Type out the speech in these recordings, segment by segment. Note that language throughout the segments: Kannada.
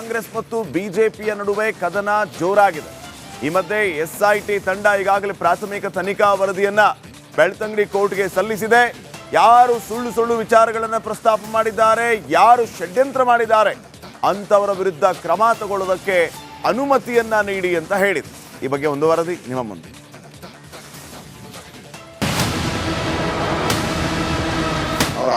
ಕಾಂಗ್ರೆಸ್ ಮತ್ತು ಬಿಜೆಪಿಯ ನಡುವೆ ಕದನ ಜೋರಾಗಿದೆ. ಈ ಮಧ್ಯೆ ಎಸ್ಐಟಿ ತಂಡ ಈಗಾಗಲೇ ಪ್ರಾಥಮಿಕ ತನಿಖಾ ವರದಿಯನ್ನ ಬೆಳ್ತಂಗಡಿ ಕೋರ್ಟ್ಗೆ ಸಲ್ಲಿಸಿದೆ. ಯಾರು ಸುಳ್ಳು ವಿಚಾರಗಳನ್ನು ಪ್ರಸ್ತಾಪ ಮಾಡಿದ್ದಾರೆ, ಯಾರು ಷಡ್ಯಂತ್ರ ಮಾಡಿದ್ದಾರೆ ಅಂತವರ ವಿರುದ್ಧ ಕ್ರಮ ತಗೊಳ್ಳೋದಕ್ಕೆ ಅನುಮತಿಯನ್ನ ನೀಡಿ ಅಂತ ಹೇಳಿದೆ. ಈ ಬಗ್ಗೆ ಒಂದು ವರದಿ ನಿಮ್ಮ ಮುಂದೆ.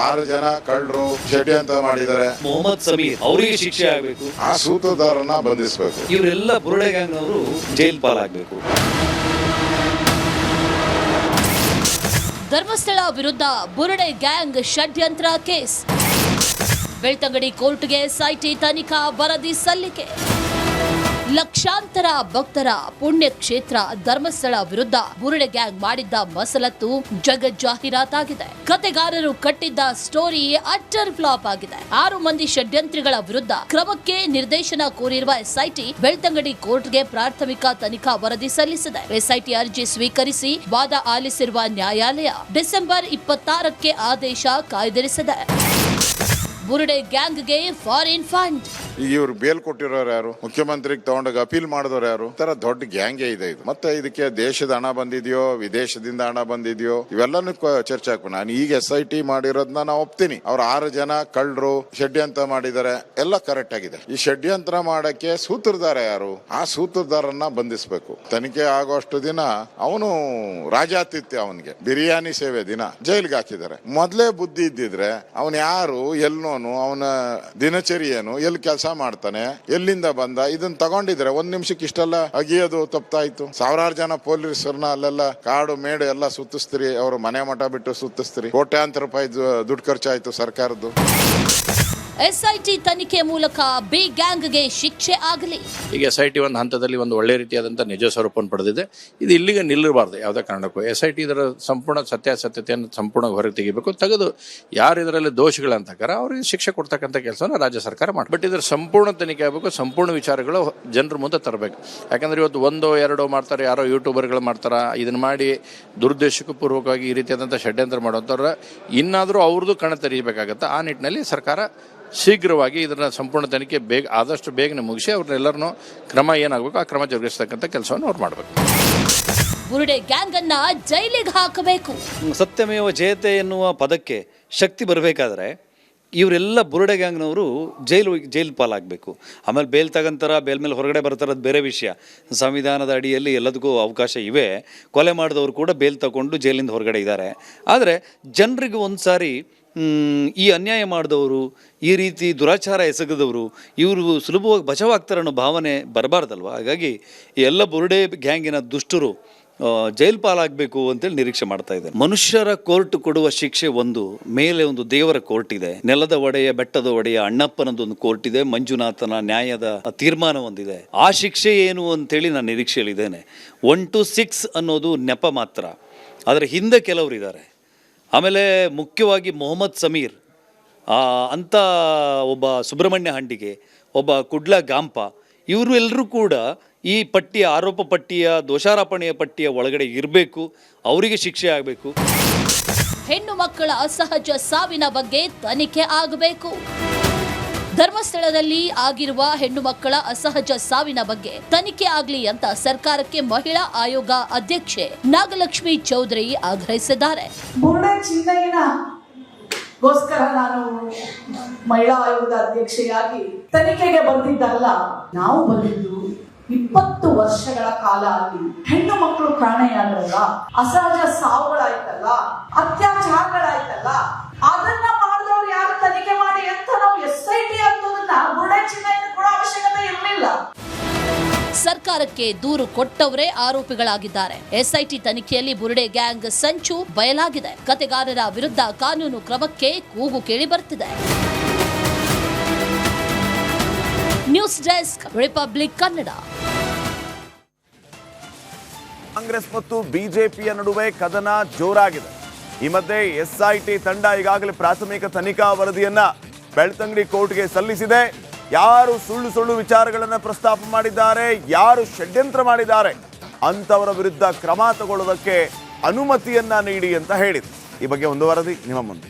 ಆರು ಜನ ಕಳ್ಳರು ಷಡ್ಯಂತ್ರ ಮಾಡಿದ್ದಾರೆ. ಮೊಹಮ್ಮದ್ ಸಮೀರ್ ಅವರಿಗೆ ಶಿಕ್ಷೆ ಆಗಬೇಕು, ಆ ಸೂತ್ರಧಾರನ ಬಂಧಿಸಬೇಕು. ಇವರೆಲ್ಲ ಬುರುಡೆ ಗ್ಯಾಂಗ್ ಅವರು ಜೈಲ್ ಪಾಲಾಗಬೇಕು. ಧರ್ಮಸ್ಥಳ ವಿರುದ್ಧ ಬುರುಡೆ ಗ್ಯಾಂಗ್ ಷಡ್ಯಂತ್ರ ಕೇಸ್. ಬೆಳ್ತಂಗಡಿ ಕೋರ್ಟ್ಗೆ ಎಸ್ಐಟಿ ತನಿಖಾ ವರದಿ ಸಲ್ಲಿಕೆ. ಲಕ್ಷಾಂತರ ಭಕ್ತರ ಪುಣ್ಯಕ್ಷೇತ್ರ ಧರ್ಮಸ್ಥಳ ವಿರುದ್ಧ ಬುರುಡೆ ಗ್ಯಾಂಗ್ ಮಾಡಿದ್ದ ಮಸಲತ್ತು ಜಗಜ್ಜಾಹೀರಾತಾಗಿದೆ. ಕತೆಗಾರರು ಕಟ್ಟಿದ್ದ ಸ್ಟೋರಿ ಅಟ್ಟರ್ ಫ್ಲಾಪ್ ಆಗಿದೆ. 6 ಮಂದಿ ಷಡ್ಯಂತ್ರಿಗಳ ವಿರುದ್ಧ ಕ್ರಮಕ್ಕೆ ನಿರ್ದೇಶನ ಕೋರಿರುವ ಎಸ್ಐಟಿ ಬೆಳ್ತಂಗಡಿ ಕೋರ್ಟ್ಗೆ ಪ್ರಾಥಮಿಕ ತನಿಖಾ ವರದಿ ಸಲ್ಲಿಸಿದೆ. ಎಸ್ಐಟಿ ಅರ್ಜಿ ಸ್ವೀಕರಿಸಿ ವಾದ ಆಲಿಸಿರುವ ನ್ಯಾಯಾಲಯ ಡಿಸೆಂಬರ್ 26ಕ್ಕೆ ಆದೇಶ ಕಾಯ್ದಿರಿಸಿದೆ. ಬುರುಡೆ ಗ್ಯಾಂಗ್ಗೆ ಫಾರಿನ್ ಫಂಡ್. ಈಗ ಇವ್ರು ಬೇಲ್ ಕೊಟ್ಟಿರೋರು ಯಾರು? ಮುಖ್ಯಮಂತ್ರಿಗೆ ತಗೊಂಡಾಗ ಅಪೀಲ್ ಮಾಡಿದವರು ಯಾರು? ತರ ದೊಡ್ಡ ಗ್ಯಾಂಗೇ ಇದೆ ಇದು. ಮತ್ತೆ ಇದಕ್ಕೆ ದೇಶದ ಹಣ ಬಂದಿದೆಯೋ, ವಿದೇಶದಿಂದ ಹಣ ಬಂದಿದೆಯೋ, ಇವೆಲ್ಲನೂ ಚರ್ಚೆ ಹಾಕೋಣ. ನಾನು ಈಗ SIT ಮಾಡಿರೋದನ್ನ ನಾವು ಒಪ್ತೀನಿ. ಅವ್ರು 6 ಜನ ಕಳ್ಳರು ಷಡ್ಯಂತ್ರ ಮಾಡಿದ್ದಾರೆ, ಎಲ್ಲ ಕರೆಕ್ಟ್ ಆಗಿದೆ. ಈ ಷಡ್ಯಂತ್ರ ಮಾಡಕ್ಕೆ ಸೂತ್ರಧಾರ ಯಾರು? ಆ ಸೂತ್ರಧಾರನ್ನ ಬಂಧಿಸಬೇಕು. ತನಿಖೆ ಆಗೋಷ್ಟು ದಿನ ಅವನು ರಾಜಾತಿಥ್ಯ, ಅವನಿಗೆ ಬಿರಿಯಾನಿ ಸೇವೆ ದಿನ ಜೈಲ್ಗೆ ಹಾಕಿದ್ದಾರೆ. ಮೊದ್ಲೇ ಬುದ್ಧಿ ಇದ್ದಿದ್ರೆ ಅವನ್ ಯಾರು, ಎಲ್ಲೋನು, ಅವನ ದಿನಚರಿ ಏನು, ಎಲ್ಲಿ ಕೆಲಸ ಮಾಡ್ತಾನೆ, ಎಲ್ಲಿಂದ ಬಂದ, ಇದನ್ನ ತಗೊಂಡಿದ್ರೆ 1 ನಿಮಿಷಕ್ಕೆ ಇಷ್ಟೆಲ್ಲ ಅಗಿಯೋದು ತಪ್ಪಾಯ್ತು. 1000 ಜನ ಪೊಲೀಸರನ್ನ ಅಲ್ಲೆಲ್ಲ ಕಾಡು ಮೇಡು ಎಲ್ಲ ಸುತ್ತಿಸ್ತೀರಿ, ಅವರು ಮನೆ ಮಠ ಬಿಟ್ಟು ಸುತ್ತಿಸ್ತೀರಿ. ಕೋಟ್ಯಾಂತರ ರೂಪಾಯಿ ದುಡ್ಡು ಖರ್ಚಾಯ್ತು ಸರ್ಕಾರದ್ದು. ಎಸ್ಐಟಿ ತನಿಖೆ ಮೂಲಕ ಬಿ ಗ್ಯಾಂಗ್ಗೆ ಶಿಕ್ಷೆ ಆಗಲಿ. ಈಗ SIT ಒಂದು ಹಂತದಲ್ಲಿ ಒಂದು ಒಳ್ಳೆ ರೀತಿಯಾದಂಥ ನಿಜ ಸ್ವರೂಪವನ್ನು ಪಡೆದಿದೆ. ಇದು ಇಲ್ಲಿಗೆ ನಿಲ್ಲಬಾರ್ದು ಯಾವುದೇ ಕಾರಣಕ್ಕೂ. SIT ಇದರ ಸಂಪೂರ್ಣ ಸತ್ಯಾಸತ್ಯತೆಯನ್ನು ಸಂಪೂರ್ಣ ಹೊರಗೆ ತೆಗಿಬೇಕು. ತೆಗೆದು ಯಾರು ಇದರಲ್ಲಿ ದೋಷಿಗಳಂತಕಾರ ಅವರಿಗೆ ಶಿಕ್ಷೆ ಕೊಡ್ತಕ್ಕಂಥ ಕೆಲಸವನ್ನು ರಾಜ್ಯ ಸರ್ಕಾರ ಮಾಡಿ. ಬಟ್ ಇದರ ಸಂಪೂರ್ಣ ತನಿಖೆ ಆಗಬೇಕು, ಸಂಪೂರ್ಣ ವಿಚಾರಗಳು ಜನರ ಮುಂದೆ ತರಬೇಕು. ಯಾಕಂದ್ರೆ ಇವತ್ತು 1-2 ಮಾಡ್ತಾರೆ, ಯಾರೋ ಯೂಟ್ಯೂಬರ್ಗಳು ಮಾಡ್ತಾರೆ. ಇದನ್ನ ಮಾಡಿ ದುರುದ್ದೇಶಕ್ಕೂ ಪೂರ್ವಕವಾಗಿ ಈ ರೀತಿಯಾದಂಥ ಷಡ್ಯಂತ್ರ ಮಾಡುವಂಥವ್ರ ಇನ್ನಾದರೂ ಅವ್ರದ್ದು ಕಣ ತೆರೀಬೇಕಾಗತ್ತೆ. ಆ ನಿಟ್ಟಿನಲ್ಲಿ ಸರ್ಕಾರ ಶೀಘ್ರವಾಗಿ ಇದನ್ನ ಸಂಪೂರ್ಣ ತನಿಖೆ ಆದಷ್ಟು ಬೇಗನೆ ಮುಗಿಸಿ ಅವ್ರನ್ನೆಲ್ಲರನ್ನೂ ಕ್ರಮ ಏನಾಗಬೇಕು ಆ ಕ್ರಮ ಜರುಗಿಸ್ತಕ್ಕಂಥ ಕೆಲಸವನ್ನು ಅವ್ರು ಮಾಡಬೇಕು. ಬುರುಡೆ ಗ್ಯಾಂಗ್ ಅನ್ನ ಜೈಲಿಗೆ ಹಾಕಬೇಕು. ಸತ್ಯಮೇವ ಜಯತೆ ಎನ್ನುವ ಪದಕ್ಕೆ ಶಕ್ತಿ ಬರಬೇಕಾದ್ರೆ ಇವರೆಲ್ಲ ಬುರುಡೆ ಗ್ಯಾಂಗ್ನವರು ಜೈಲ್ ಪಾಲಾಗಬೇಕು. ಆಮೇಲೆ ಬೇಲ್ ತಗೊಂತಾರ, ಬೇಲ್ ಮೇಲೆ ಹೊರಗಡೆ ಬರ್ತಾರದು ಬೇರೆ ವಿಷಯ. ಸಂವಿಧಾನದ ಅಡಿಯಲ್ಲಿ ಎಲ್ಲದಕ್ಕೂ ಅವಕಾಶ ಇವೆ. ಕೊಲೆ ಮಾಡಿದವರು ಕೂಡ ಬೇಲ್ ತಗೊಂಡು ಜೈಲಿಂದ ಹೊರಗಡೆ ಇದ್ದಾರೆ. ಆದರೆ ಜನರಿಗೆ ಒಂದು ಸಾರಿ ಈ ಅನ್ಯಾಯ ಮಾಡಿದವರು, ಈ ರೀತಿ ದುರಾಚಾರ ಎಸಗದವರು ಇವರು ಸುಲಭವಾಗಿ ಬಚಾವಾಗ್ತಾರೆ ಅನ್ನೋ ಭಾವನೆ ಬರಬಾರ್ದಲ್ವ. ಹಾಗಾಗಿ ಈ ಎಲ್ಲ ಬುರುಡೆ ಗ್ಯಾಂಗಿನ ದುಷ್ಟರು ಜೈಲ್ ಪಾಲಾಗಬೇಕು ಅಂತೇಳಿ ನಿರೀಕ್ಷೆ ಮಾಡ್ತಾ ಇದ್ದಾರೆ. ಮನುಷ್ಯರ ಕೋರ್ಟ್ ಕೊಡುವ ಶಿಕ್ಷೆ ಒಂದು, ಮೇಲೆ ಒಂದು ದೇವರ ಕೋರ್ಟ್ ಇದೆ. ನೆಲದ ಒಡೆಯ, ಬೆಟ್ಟದ ಒಡೆಯ ಅಣ್ಣಪ್ಪನದ್ದು ಒಂದು ಕೋರ್ಟ್ ಇದೆ. ಮಂಜುನಾಥನ ನ್ಯಾಯದ ತೀರ್ಮಾನ ಒಂದಿದೆ. ಆ ಶಿಕ್ಷೆ ಏನು ಅಂತೇಳಿ ನಾನು ನಿರೀಕ್ಷೆಯಲ್ಲಿದ್ದೇನೆ. 1 to 6 ಅನ್ನೋದು ನೆಪ ಮಾತ್ರ, ಆದರೆ ಹಿಂದೆ ಕೆಲವರು ಇದ್ದಾರೆ. ಆಮೇಲೆ ಮುಖ್ಯವಾಗಿ ಮೊಹಮ್ಮದ್ ಸಮೀರ್ ಅಂತ ಒಬ್ಬ ಸುಬ್ರಹ್ಮಣ್ಯ ಹಂಡಿಗೆ, ಒಬ್ಬ ಕುಡ್ಲ ಗಾಂಪ, ಇವರು ಎಲ್ಲರೂ ಕೂಡ ಈ ಪಟ್ಟಿಯ ಆರೋಪ ಪಟ್ಟಿಯ ದೋಷಾರೋಪಣೆಯ ಪಟ್ಟಿಯ ಒಳಗಡೆ ಇರಬೇಕು. ಅವರಿಗೆ ಶಿಕ್ಷೆ ಆಗಬೇಕು. ಹೆಣ್ಣು ಮಕ್ಕಳ ಅಸಹಜ ಸಾವಿನ ಬಗ್ಗೆ ತನಿಖೆ ಆಗಬೇಕು. ಧರ್ಮಸ್ಥಳದಲ್ಲಿ ಆಗಿರುವ ಹೆಣ್ಣು ಮಕ್ಕಳ ಅಸಹಜ ಸಾವಿನ ಬಗ್ಗೆ ತನಿಖೆ ಆಗಲಿ ಅಂತ ಸರ್ಕಾರಕ್ಕೆ ಮಹಿಳಾ ಆಯೋಗ ಅಧ್ಯಕ್ಷೆ ನಾಗಲಕ್ಷ್ಮಿ ಚೌಧರಿ ಆಗ್ರಹಿಸಿದ್ದಾರೆ. ಬುರುಡೆ ಚಿನ್ನಯ್ಯನಗೋಸ್ಕರ ನಾನು ಮಹಿಳಾ ಆಯೋಗದ ಅಧ್ಯಕ್ಷೆಯಾಗಿ ತನಿಖೆಗೆ ಬಂದಿದ್ದಲ್ಲ, ನಾವು ಬಂದಿದ್ದು 20 ವರ್ಷಗಳ ಕಾಲ ಅಲ್ಲಿ ಹೆಣ್ಣು ಮಕ್ಕಳು ಕಾಣೆಯಾದ್ರಲ್ಲ, ಅಸಹಜ ಸಾವುಗಳಾಯ್ತಲ್ಲ, ಅತ್ಯಾಚಾರಗಳಾಯ್ತಲ್ಲ, ಅದನ್ನ ಮಾಡಿದವ್ರು ಯಾರು ತನಿಖೆ ಮಾಡಿ ಅಂತ ನಾವು SIT ಅನ್ನೋದನ್ನ ಬುರುಡೆ ಚಿನ್ನಯ್ಯನ ಕೊಡೋ ಅವಶ್ಯಕತೆ ಇರಲಿಲ್ಲ. ಸರ್ಕಾರಕ್ಕೆ ದೂರು ಕೊಟ್ಟವರೇ ಆರೋಪಿಗಳಾಗಿದ್ದಾರೆ. SIT ತನಿಖೆಯಲ್ಲಿ ಬುರುಡೆ ಗ್ಯಾಂಗ್ ಸಂಚು ಬಯಲಾಗಿದೆ. ಕತೆಗಾರರ ವಿರುದ್ಧ ಕಾನೂನು ಕ್ರಮಕ್ಕೆ ಕೂಗು ಕೇಳಿ ಬರ್ತಿದೆ. News desk, republic Kannada. Congress ಮತ್ತು ಬಿಜೆಪಿಯ ನಡುವೆ ಕದನ ಜೋರಾಗಿದೆ. ಈ ಮಧ್ಯೆ SIT ತಂಡ ಈಗಾಗಲೇ ಪ್ರಾಥಮಿಕ ತನಿಖಾ ವರದಿಯನ್ನ ಬೆಳ್ತಂಗಡಿ ಕೋರ್ಟ್ಗೆ ಸಲ್ಲಿಸಿದೆ. ಯಾರು ಸುಳ್ಳು ವಿಚಾರಗಳನ್ನು ಪ್ರಸ್ತಾಪ ಮಾಡಿದ್ದಾರೆ, ಯಾರು ಷಡ್ಯಂತ್ರ ಮಾಡಿದ್ದಾರೆ ಅಂತವರ ವಿರುದ್ಧ ಕ್ರಮ ತಗೊಳ್ಳೋದಕ್ಕೆ ಅನುಮತಿಯನ್ನ ನೀಡಿ ಅಂತ ಹೇಳಿದೆ. ಈ ಬಗ್ಗೆ ಒಂದು ವರದಿ ನಿಮ್ಮ ಮುಂದೆ.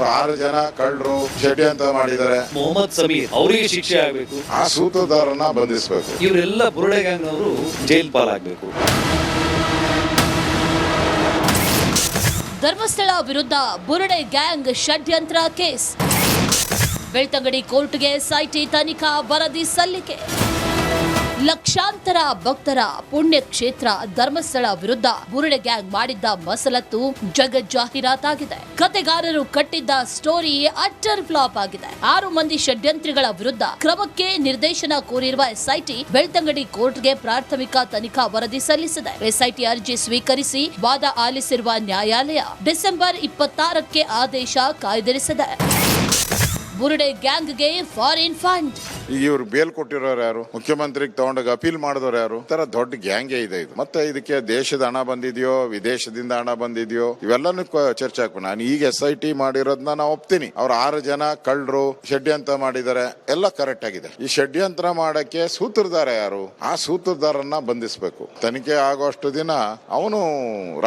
ಅವ್ರು 6 ಜನ ಕಳ್ಳರು ಷಡ್ಯಂತ್ರ ಮಾಡಿದ್ದಾರೆ. ಮೊಹಮ್ಮದ್ ಸಮೀರ್ ಅವರಿಗೆ ಶಿಕ್ಷೆ ಆಗಬೇಕು, ಆ ಸೂತ್ರಧಾರನ್ನ ಬಂಧಿಸಬೇಕು. ಇವರೆಲ್ಲ ಬುರುಡೆ ಗ್ಯಾಂಗ್ನವರು ಜೈಲ್ ಪಾಲಾಗಬೇಕು. ಧರ್ಮಸ್ಥಳ ವಿರುದ್ಧ ಬುರುಡೆ ಗ್ಯಾಂಗ್ ಷಡ್ಯಂತ್ರ ಕೇಸ್. ಬೆಳ್ತಂಗಡಿ ಕೋರ್ಟ್ಗೆ ಎಸ್ಐಟಿ ತನಿಖಾ ವರದಿ ಸಲ್ಲಿಕೆ. ಲಕ್ಷಾಂತರ ಭಕ್ತರ ಪುಣ್ಯ ಕ್ಷೇತ್ರ ಧರ್ಮಸ್ಥಳ ವಿರುದ್ಧ ಬುರುಡೆ ಗ್ಯಾಂಗ್ ಮಾಡಿದ್ದ ಮಸಲತ್ತು ಜಗಜ್ಜಾಹೀರಾತಾಗಿದೆ. ಕತೆಗಾರರು ಕಟ್ಟಿದ್ದ ಸ್ಟೋರಿ ಅಟ್ಟರ್ ಫ್ಲಾಪ್ ಆಗಿದೆ. 6 ಮಂದಿ ಷಡ್ಯಂತ್ರಿಗಳ ವಿರುದ್ಧ ಕ್ರಮಕ್ಕೆ ನಿರ್ದೇಶನ ಕೋರಿರುವ ಎಸ್ಐಟಿ ಬೆಳ್ತಂಗಡಿ ಕೋರ್ಟ್ಗೆ ಪ್ರಾಥಮಿಕ ತನಿಖಾ ವರದಿ ಸಲ್ಲಿಸಿದೆ. ಎಸ್ಐಟಿ ಅರ್ಜಿ ಸ್ವೀಕರಿಸಿ ವಾದ ಆಲಿಸಿರುವ ನ್ಯಾಯಾಲಯ ಡಿಸೆಂಬರ್ 26ಕ್ಕೆ ಆದೇಶ ಕಾಯ್ದಿರಿಸಿದೆ. ಬುರುಡೆ ಗ್ಯಾಂಗ್ಗೆ ಫಾರಿನ್ ಫಂಡ್. ಈಗ ಇವ್ರು ಬೇಲ್ ಕೊಟ್ಟಿರೋರು ಯಾರು? ಮುಖ್ಯಮಂತ್ರಿಗೆ ತಗೊಂಡಾಗ ಅಪೀಲ್ ಮಾಡಿದವರು ಯಾರು? ತರ ದೊಡ್ಡ ಗ್ಯಾಂಗೇ ಇದೆ ಇದು. ಮತ್ತೆ ಇದಕ್ಕೆ ದೇಶದ ಹಣ ಬಂದಿದೆಯೋ ವಿದೇಶದಿಂದ ಹಣ ಬಂದಿದೆಯೋ ಇವೆಲ್ಲಾನು ಚರ್ಚೆ ಹಾಕ್ಬೇಕು. ನಾನು ಈಗ SIT ಮಾಡಿರೋದನ್ನ ನಾವು ಒಪ್ತೀನಿ. ಅವ್ರು 6 ಜನ ಕಳ್ಳರು ಷಡ್ಯಂತ್ರ ಮಾಡಿದ್ದಾರೆ, ಎಲ್ಲ ಕರೆಕ್ಟ್ ಆಗಿದೆ. ಈ ಷಡ್ಯಂತ್ರ ಮಾಡಕ್ಕೆ ಸೂತ್ರಧಾರ ಯಾರು? ಆ ಸೂತ್ರಧಾರನ್ನ ಬಂಧಿಸಬೇಕು. ತನಿಖೆ ಆಗೋಷ್ಟು ದಿನ ಅವನು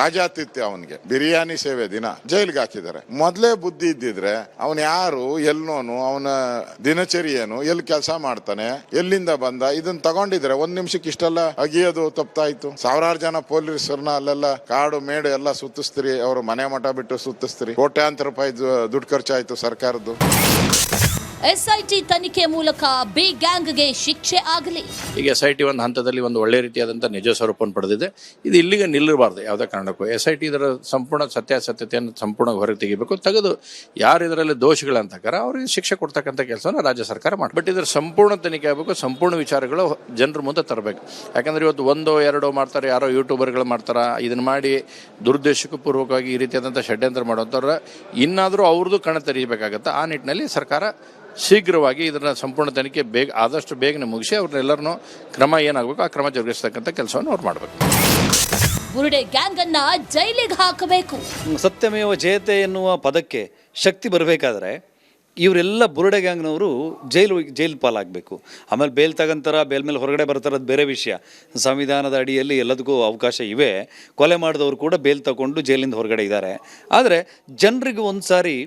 ರಾಜಾತಿಥ್ಯ, ಅವನಿಗೆ ಬಿರಿಯಾನಿ ಸೇವೆ ದಿನ ಜೈಲ್ಗೆ ಹಾಕಿದ್ದಾರೆ. ಮೊದ್ಲೇ ಬುದ್ಧಿ ಇದ್ದಿದ್ರೆ ಅವನ್ ಯಾರು, ಎಲ್ಲೋನು, ಅವನ ದಿನಚರಿ ಏನು, ಎಲ್ಲಿ ಕೆಲಸ ಮಾಡ್ತಾನೆ, ಎಲ್ಲಿಂದ ಬಂದ, ಇದನ್ನ ತಗೊಂಡಿದ್ರೆ 1 ನಿಮಿಷಕ್ಕೆ ಇಷ್ಟೆಲ್ಲ ಅಗಿಯೋದು ತಪ್ಪಾಯ್ತು. 1000 ಜನ ಪೊಲೀಸರನ್ನ ಅಲ್ಲೆಲ್ಲ ಕಾಡು ಮೇಡು ಎಲ್ಲ ಸುತ್ತಿಸ್ತೀರಿ, ಅವರು ಮನೆ ಮಠ ಬಿಟ್ಟು ಸುತ್ತಿಸ್ತೀರಿ. ಕೋಟ್ಯಾಂತರ ರೂಪಾಯಿ ದುಡ್ಡು ಖರ್ಚಾಯ್ತು ಸರ್ಕಾರದ್ದು. ಎಸ್ಐಟಿ ತನಿಖೆ ಮೂಲಕ ಬಿ ಗ್ಯಾಂಗ್ಗೆ ಶಿಕ್ಷೆ ಆಗಲಿ. ಈಗ SIT ಒಂದು ಹಂತದಲ್ಲಿ ಒಂದು ಒಳ್ಳೆ ರೀತಿಯಾದಂಥ ನಿಜ ಸ್ವರೂಪವನ್ನು ಪಡೆದಿದೆ. ಇದು ಇಲ್ಲಿಗೆ ನಿಲ್ಲಬಾರ್ದು ಯಾವುದೇ ಕಾರಣಕ್ಕೂ. SIT ಇದರ ಸಂಪೂರ್ಣ ಸತ್ಯಾಸತ್ಯತೆಯನ್ನು ಸಂಪೂರ್ಣ ಹೊರಗೆ ತೆಗಿಬೇಕು. ತೆಗೆದು ಯಾರು ಇದರಲ್ಲಿ ದೋಷಿಗಳಂತಕಾರ ಅವರಿಗೆ ಶಿಕ್ಷೆ ಕೊಡ್ತಕ್ಕಂಥ ಕೆಲಸವನ್ನು ರಾಜ್ಯ ಸರ್ಕಾರ ಮಾಡಿ. ಬಟ್ ಇದರ ಸಂಪೂರ್ಣ ತನಿಖೆ ಆಗಬೇಕು, ಸಂಪೂರ್ಣ ವಿಚಾರಗಳು ಜನರ ಮುಂದೆ ತರಬೇಕು. ಯಾಕಂದ್ರೆ ಇವತ್ತು 1-2 ಮಾಡ್ತಾರೆ, ಯಾರೋ ಯೂಟ್ಯೂಬರ್ಗಳು ಮಾಡ್ತಾರೆ. ಇದನ್ನ ಮಾಡಿ ದುರುದ್ದೇಶಕ್ಕೂ ಪೂರ್ವಕವಾಗಿ ಈ ರೀತಿಯಾದಂಥ ಷಡ್ಯಂತ್ರ ಮಾಡುವಂಥವ್ರ ಇನ್ನಾದರೂ ಅವ್ರದ್ದು ಕಣ ತೆರೀಬೇಕಾಗತ್ತೆ. ಆ ನಿಟ್ಟಿನಲ್ಲಿ ಸರ್ಕಾರ ಶೀಘ್ರವಾಗಿ ಇದನ್ನ ಸಂಪೂರ್ಣ ತನಿಖೆ ಆದಷ್ಟು ಬೇಗನೆ ಮುಗಿಸಿ ಅವ್ರನ್ನೆಲ್ಲರನ್ನೂ ಕ್ರಮ ಏನಾಗಬೇಕು ಆ ಕ್ರಮ ಜರುಗಿಸ್ತಕ್ಕಂಥ ಕೆಲಸವನ್ನು ಅವ್ರು ಮಾಡಬೇಕು. ಬುರುಡೆ ಗ್ಯಾಂಗ್ ಅನ್ನ ಜೈಲಿಗೆ ಹಾಕಬೇಕು. ಸತ್ಯಮೇವ ಜಯತೆ ಎನ್ನುವ ಪದಕ್ಕೆ ಶಕ್ತಿ ಬರಬೇಕಾದ್ರೆ ಇವರೆಲ್ಲ ಬುರುಡೆ ಗ್ಯಾಂಗ್ನವರು ಜೈಲು ಪಾಲಾಗಬೇಕು. ಆಮೇಲೆ ಬೇಲ್ ತಗಂತಾರ, ಬೇಲ್ ಮೇಲೆ ಹೊರಗಡೆ ಬರ್ತಾರದು ಬೇರೆ ವಿಷಯ. ಸಂವಿಧಾನದ ಅಡಿಯಲ್ಲಿ ಎಲ್ಲದಕ್ಕೂ ಅವಕಾಶ ಇವೆ. ಕೊಲೆ ಮಾಡಿದವರು ಕೂಡ ಬೇಲ್ ತಗೊಂಡು ಜೈಲಿಂದ ಹೊರಗಡೆ ಇದ್ದಾರೆ. ಆದರೆ ಜನರಿಗೆ ಒಂದು ಸಾರಿ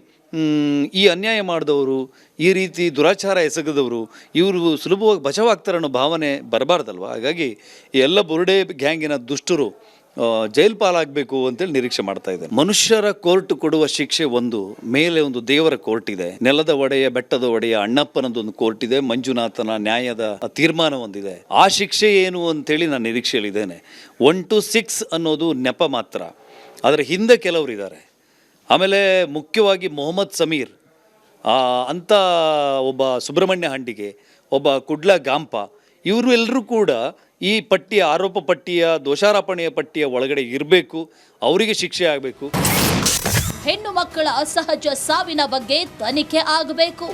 ಈ ಅನ್ಯಾಯ ಮಾಡಿದವರು, ಈ ರೀತಿ ದುರಾಚಾರ ಎಸಗದವರು ಇವರು ಸುಲಭವಾಗಿ ಬಚಾವಾಗ್ತಾರೆ ಅನ್ನೋ ಭಾವನೆ ಬರಬಾರ್ದಲ್ವ. ಹಾಗಾಗಿ ಈ ಎಲ್ಲ ಬುರುಡೆ ಗ್ಯಾಂಗಿನ ದುಷ್ಟರು ಜೈಲು ಪಾಲಾಗಬೇಕು ಅಂತೇಳಿ ನಿರೀಕ್ಷೆ ಮಾಡ್ತಾ ಇದ್ದಾರೆ. ಮನುಷ್ಯರ ಕೋರ್ಟ್ ಕೊಡುವ ಶಿಕ್ಷೆ ಒಂದು, ಮೇಲೆ ಒಂದು ದೇವರ ಕೋರ್ಟ್ ಇದೆ, ನೆಲದ ಒಡೆಯ ಬೆಟ್ಟದ ಒಡೆಯ ಅಣ್ಣಪ್ಪನದೊಂದು ಕೋರ್ಟ್ ಇದೆ, ಮಂಜುನಾಥನ ನ್ಯಾಯದ ತೀರ್ಮಾನ ಒಂದಿದೆ. ಆ ಶಿಕ್ಷೆ ಏನು ಅಂತೇಳಿ ನಾನು ನಿರೀಕ್ಷೆಯಲ್ಲಿದ್ದೇನೆ. 1 to 6 ಅನ್ನೋದು ನೆಪ ಮಾತ್ರ, ಅದರ ಹಿಂದೆ ಕೆಲವರು ಇದ್ದಾರೆ. ಆಮೇಲೆ ಮುಖ್ಯವಾಗಿ ಮೊಹಮ್ಮದ್ ಸಮೀರ್ ಅಂತ ಒಬ್ಬ ಸುಬ್ರಹ್ಮಣ್ಯ ಹಂಡಿಗೆ, ಒಬ್ಬ ಕುಡ್ಲ ಗಾಂಪ, ಇವರು ಎಲ್ಲರೂ ಕೂಡ ಈ ಪಟ್ಟಿಯ ಆರೋಪ ಪಟ್ಟಿಯ ದೋಷಾರೋಪಣೆಯ ಪಟ್ಟಿಯ ಒಳಗಡೆ ಇರಬೇಕು. ಅವರಿಗೆ ಶಿಕ್ಷೆ ಆಗಬೇಕು. ಹೆಣ್ಣು ಮಕ್ಕಳ ಅಸಹಜ ಸಾವಿನ ಬಗ್ಗೆ ತನಿಖೆ ಆಗಬೇಕು.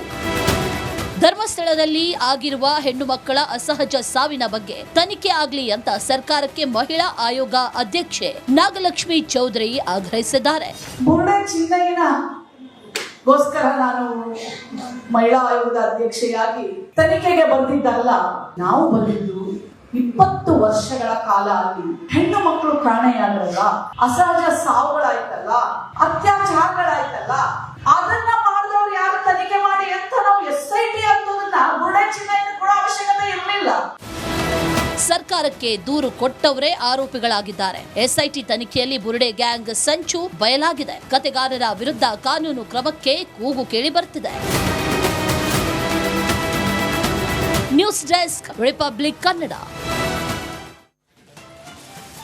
ಧರ್ಮಸ್ಥಳದಲ್ಲಿ ಆಗಿರುವ ಹೆಣ್ಣು ಮಕ್ಕಳ ಅಸಹಜ ಸಾವಿನ ಬಗ್ಗೆ ತನಿಖೆ ಆಗಲಿ ಅಂತ ಸರ್ಕಾರಕ್ಕೆ ಮಹಿಳಾ ಆಯೋಗ ಅಧ್ಯಕ್ಷೆ ನಾಗಲಕ್ಷ್ಮಿ ಚೌಧರಿ ಆಗ್ರಹಿಸಿದ್ದಾರೆ. ಬುರುಡೆ ಚಿನ್ನಯ್ಯನಗೋಸ್ಕರ ನಾನು ಮಹಿಳಾ ಆಯೋಗದ ಅಧ್ಯಕ್ಷೆಯಾಗಿ ತನಿಖೆಗೆ ಬಂದಿದ್ದಲ್ಲ, ನಾವು ಬಂದಿದ್ದು 20 ವರ್ಷಗಳ ಕಾಲ ಅಲ್ಲಿ ಹೆಣ್ಣು ಮಕ್ಕಳು ಕಾಣೆಯಾದ್ರಲ್ಲ, ಅಸಹಜ ಸಾವುಗಳಾಯ್ತಲ್ಲ, ಅತ್ಯಾಚಾರಗಳಾಯ್ತಲ್ಲ, ಅದನ್ನ ಮಾಡಿದವ್ರು ಯಾರು ತನಿಖೆ ಮಾಡಿ ಅಂತ ನಾವು SIT ಅನ್ನೋದನ್ನ ಬುರುಡೆ ಚಿನ್ನಯ್ಯನ ಕೂಡ ಅವಶ್ಯಕತೆ ಇರಲಿಲ್ಲ. ಸರ್ಕಾರಕ್ಕೆ ದೂರು ಕೊಟ್ಟವರೇ ಆರೋಪಿಗಳಾಗಿದ್ದಾರೆ. SIT ತನಿಖೆಯಲ್ಲಿ ಬುರುಡೆ ಗ್ಯಾಂಗ್ ಸಂಚು ಬಯಲಾಗಿದೆ. ಕತೆಗಾರರ ವಿರುದ್ಧ ಕಾನೂನು ಕ್ರಮಕ್ಕೆ ಕೂಗು ಕೇಳಿ ಬರ್ತಿದೆ. News desk, republic Kannada.